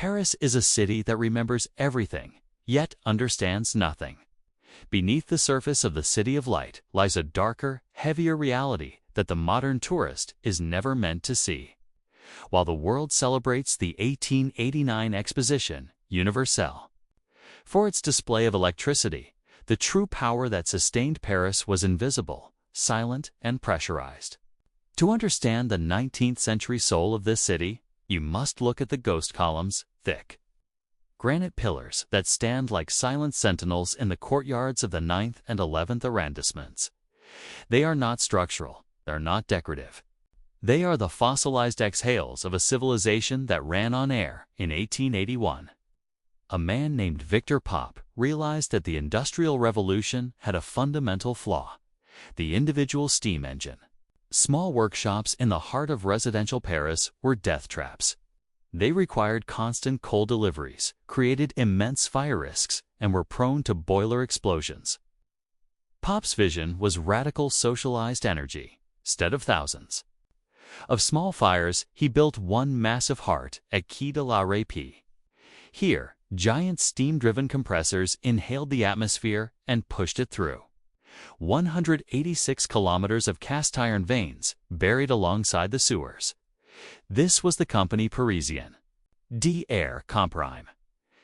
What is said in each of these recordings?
Paris is a city that remembers everything, yet understands nothing. Beneath the surface of the City of Light lies a darker, heavier reality that the modern tourist is never meant to see. While the world celebrates the 1889 Exposition Universelle for its display of electricity, the true power that sustained Paris was invisible, silent, and pressurized. To understand the 19th century soul of this city, you must look at the ghost columns, thick granite pillars that stand like silent sentinels in the courtyards of the 9th and 11th arrondissements. They are not structural, they're not decorative. They are the fossilized exhales of a civilization that ran on air in 1881. A man named Victor Pop realized that the Industrial Revolution had a fundamental flaw: the individual steam engine. Small workshops in the heart of residential Paris were death traps. They required constant coal deliveries, created immense fire risks, and were prone to boiler explosions. Pop's vision was radical socialized energy, instead of thousands of small fires. He built one massive heart at Quai de la Râpée. Here, giant steam-driven compressors inhaled the atmosphere and pushed it through 186 kilometers of cast-iron veins buried alongside the sewers. This was the Compagnie Parisienne d'Air Comprime,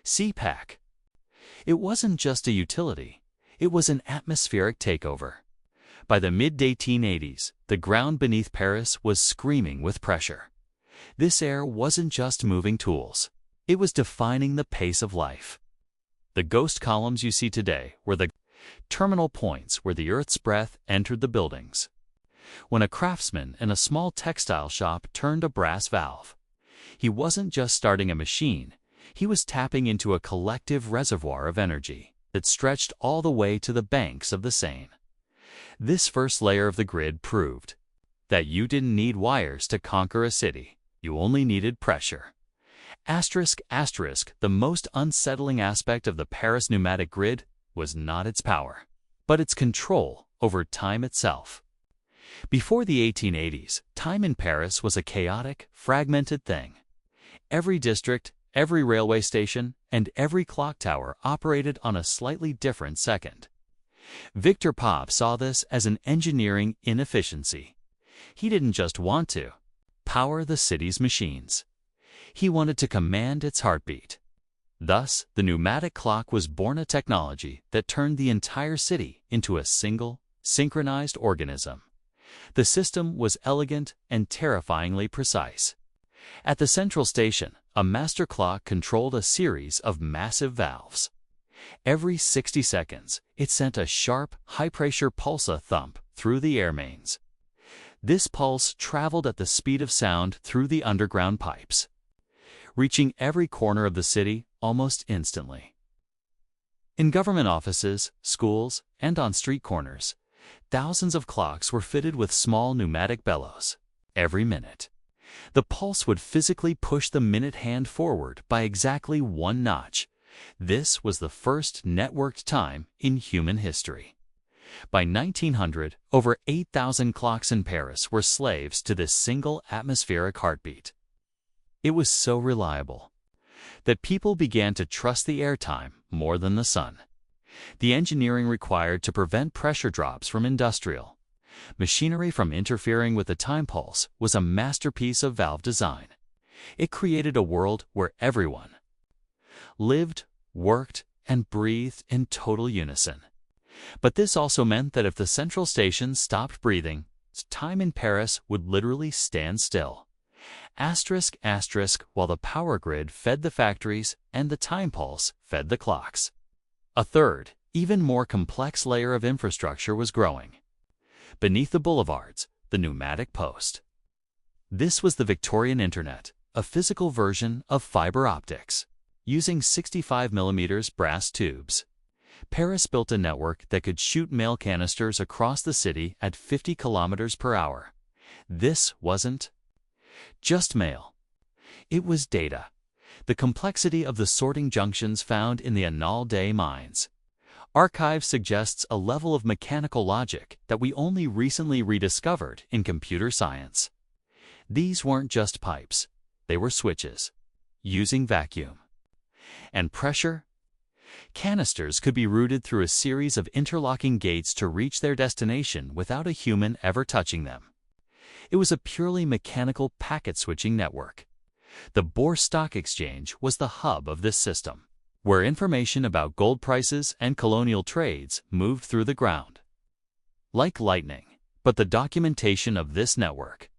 CPAC. It wasn't just a utility, it was an atmospheric takeover. By the mid-1880s, the ground beneath Paris was screaming with pressure. This air wasn't just moving tools, it was defining the pace of life. The ghost columns you see today were the terminal points where the Earth's breath entered the buildings. When a craftsman in a small textile shop turned a brass valve, he wasn't just starting a machine, he was tapping into a collective reservoir of energy that stretched all the way to the banks of the Seine. This first layer of the grid proved that you didn't need wires to conquer a city, you only needed pressure. The most unsettling aspect of the Paris pneumatic grid was not its power, but its control over time itself. Before the 1880s, time in Paris was a chaotic, fragmented thing. Every district, every railway station, and every clock tower operated on a slightly different second. Victor Pop saw this as an engineering inefficiency. He didn't just want to power the city's machines. He wanted to command its heartbeat. Thus, the pneumatic clock was born, a technology that turned the entire city into a single, synchronized organism. The system was elegant and terrifyingly precise. At the central station, a master clock controlled a series of massive valves. Every 60 seconds, it sent a sharp, high-pressure pulse thump through the air mains. This pulse traveled at the speed of sound through the underground pipes, reaching every corner of the city almost instantly. In government offices, schools, and on street corners, thousands of clocks were fitted with small pneumatic bellows. Every minute, the pulse would physically push the minute hand forward by exactly one notch. This was the first networked time in human history. By 1900, over 8,000 clocks in Paris were slaves to this single atmospheric heartbeat. It was so reliable that people began to trust the airtime more than the sun. The engineering required to prevent pressure drops from industrial machinery from interfering with the time pulse was a masterpiece of valve design. It created a world where everyone lived, worked, and breathed in total unison. But this also meant that if the central station stopped breathing, time in Paris would literally stand still. While the power grid fed the factories and the time pulse fed the clocks. A third, even more complex layer of infrastructure was growing. Beneath the boulevards, the pneumatic post. This was the Victorian Internet, a physical version of fiber optics. Using 65mm brass tubes, Paris built a network that could shoot mail canisters across the city at 50 kilometers per hour. This wasn't just mail. It was data. The complexity of the sorting junctions found in the Annales des Mines archive suggests a level of mechanical logic that we only recently rediscovered in computer science. These weren't just pipes, they were switches. using vacuum. And pressure? Canisters could be routed through a series of interlocking gates to reach their destination without a human ever touching them. It was a purely mechanical packet-switching network. The Bourse Stock Exchange was the hub of this system, where information about gold prices and colonial trades moved through the ground like lightning. But the documentation of this network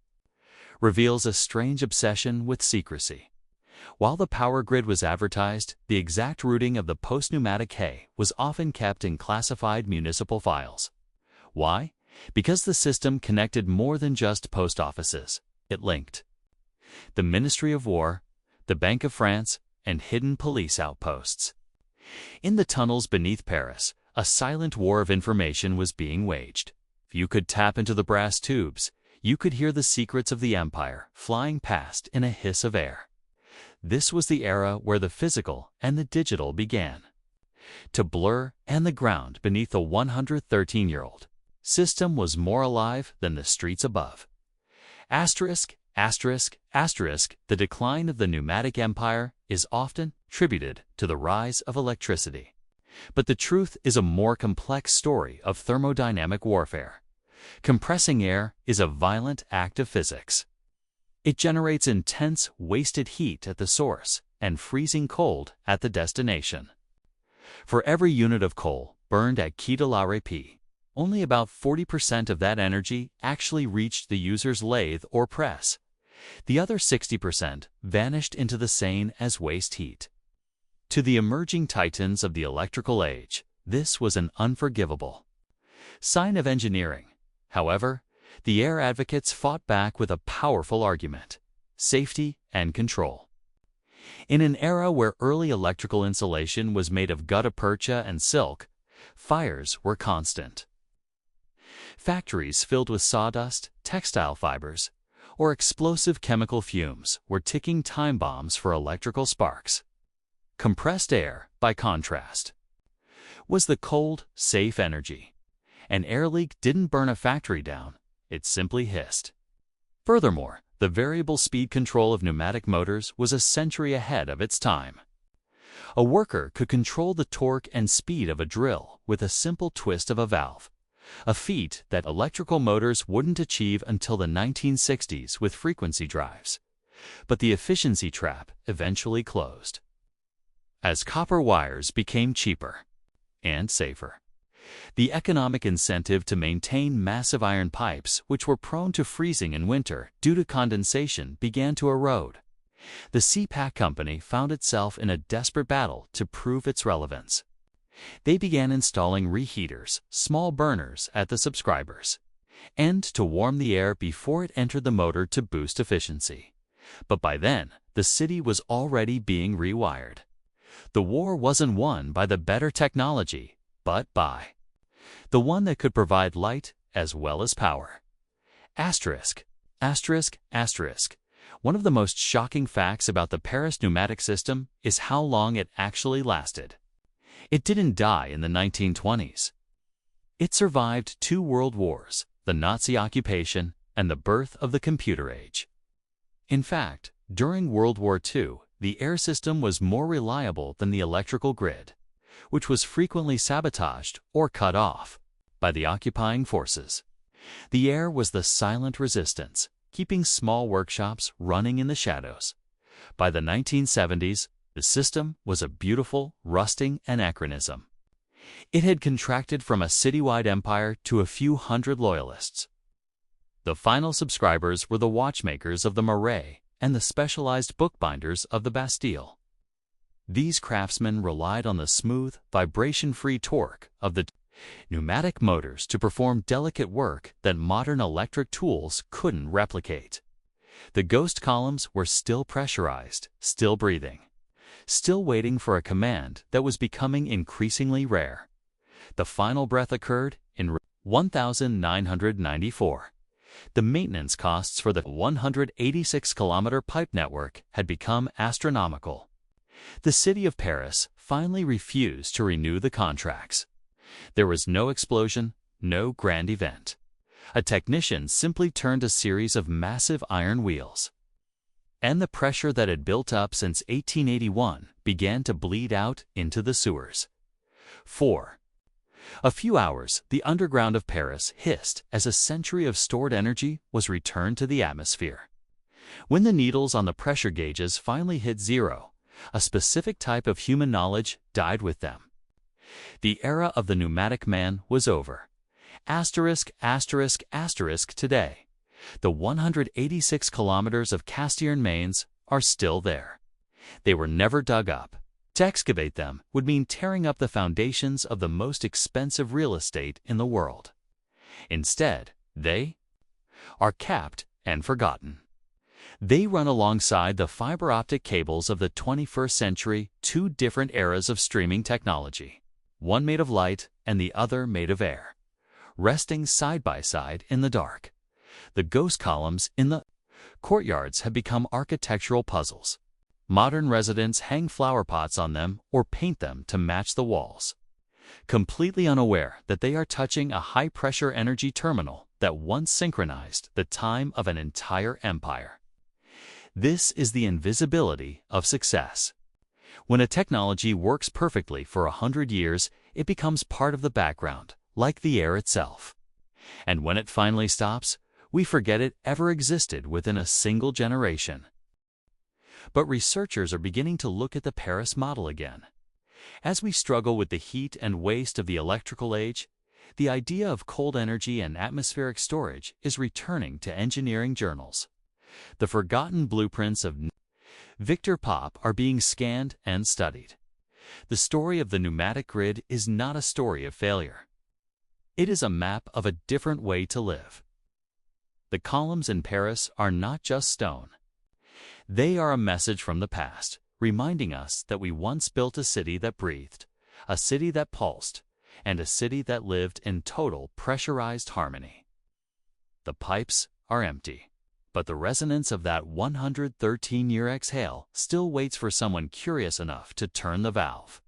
reveals a strange obsession with secrecy. While the power grid was advertised, the exact routing of the post-pneumatic hay was often kept in classified municipal files. Why? Because the system connected more than just post offices. It linked the Ministry of War, the Bank of France, and hidden police outposts. In the tunnels beneath Paris, a silent war of information was being waged. If you could tap into the brass tubes, you could hear the secrets of the empire flying past in a hiss of air. This was the era where the physical and the digital began to blur, and the ground beneath the 113-year-old system was more alive than the streets above. Asterisk, asterisk, asterisk, the decline of the pneumatic empire is often attributed to the rise of electricity. But the truth is a more complex story of thermodynamic warfare. Compressing air is a violent act of physics. It generates intense, wasted heat at the source and freezing cold at the destination. For every unit of coal burned at Quai de la Râpée, only about 40% of that energy actually reached the user's lathe or press. The other 60% vanished into the Seine as waste heat. To the emerging titans of the electrical age, this was an unforgivable sign of engineering. However, the air advocates fought back with a powerful argument: safety and control. In an era where early electrical insulation was made of gutta percha and silk, fires were constant. Factories filled with sawdust, textile fibers, or explosive chemical fumes were ticking time bombs for electrical sparks. Compressed air, by contrast, was the cold, safe energy. An air leak didn't burn a factory down, it simply hissed. Furthermore, the variable speed control of pneumatic motors was a century ahead of its time. A worker could control the torque and speed of a drill with a simple twist of a valve, a feat that electrical motors wouldn't achieve until the 1960s with frequency drives. But the efficiency trap eventually closed, as copper wires became cheaper and safer. The economic incentive to maintain massive iron pipes, which were prone to freezing in winter due to condensation, began to erode. The CPAC company found itself in a desperate battle to prove its relevance. They began installing reheaters, small burners, at the subscribers, and to warm the air before it entered the motor to boost efficiency. But by then, the city was already being rewired. The war wasn't won by the better technology, but by the one that could provide light as well as power. Asterisk, asterisk, asterisk. One of the most shocking facts about the Paris pneumatic system is how long it actually lasted. It didn't die in the 1920s. It survived 2 world wars, the Nazi occupation, and the birth of the computer age. In fact, during World War II, the air system was more reliable than the electrical grid, which was frequently sabotaged or cut off by the occupying forces. The air was the silent resistance, keeping small workshops running in the shadows. By the 1970s, the system was a beautiful, rusting anachronism. It had contracted from a citywide empire to a few hundred loyalists. The final subscribers were the watchmakers of the Marais and the specialized bookbinders of the Bastille. These craftsmen relied on the smooth, vibration-free torque of the pneumatic motors to perform delicate work that modern electric tools couldn't replicate. The ghost columns were still pressurized, still breathing, still waiting for a command that was becoming increasingly rare. The final breath occurred in 1994. The maintenance costs for the 186-kilometer pipe network had become astronomical. The city of Paris finally refused to renew the contracts. There was no explosion, no grand event. A technician simply turned a series of massive iron wheels. and the pressure that had built up since 1881 began to bleed out into the sewers. For a few hours, the underground of Paris hissed as a century of stored energy was returned to the atmosphere. When the needles on the pressure gauges finally hit zero, a specific type of human knowledge died with them. The era of the pneumatic man was over. Asterisk, asterisk, asterisk today. The 186 kilometers of cast iron mains are still there. They were never dug up. To excavate them would mean tearing up the foundations of the most expensive real estate in the world. Instead, they are capped and forgotten. They run alongside the fiber optic cables of the 21st century, two different eras of streaming technology, one made of light and the other made of air, resting side by side in the dark. The ghost columns in the courtyards have become architectural puzzles. Modern residents hang flower pots on them or paint them to match the walls, completely unaware that they are touching a high-pressure energy terminal that once synchronized the time of an entire empire. This is the invisibility of success. When a technology works perfectly for 100 years, it becomes part of the background, like the air itself. And when it finally stops, we forget it ever existed within a single generation. But researchers are beginning to look at the Paris model again. As we struggle with the heat and waste of the electrical age, the idea of cold energy and atmospheric storage is returning to engineering journals. The forgotten blueprints of Victor Pop are being scanned and studied. The story of the pneumatic grid is not a story of failure. It is a map of a different way to live. The columns in Paris are not just stone. They are a message from the past, reminding us that we once built a city that breathed, a city that pulsed, and a city that lived in total pressurized harmony. The pipes are empty, but the resonance of that 113-year exhale still waits for someone curious enough to turn the valve.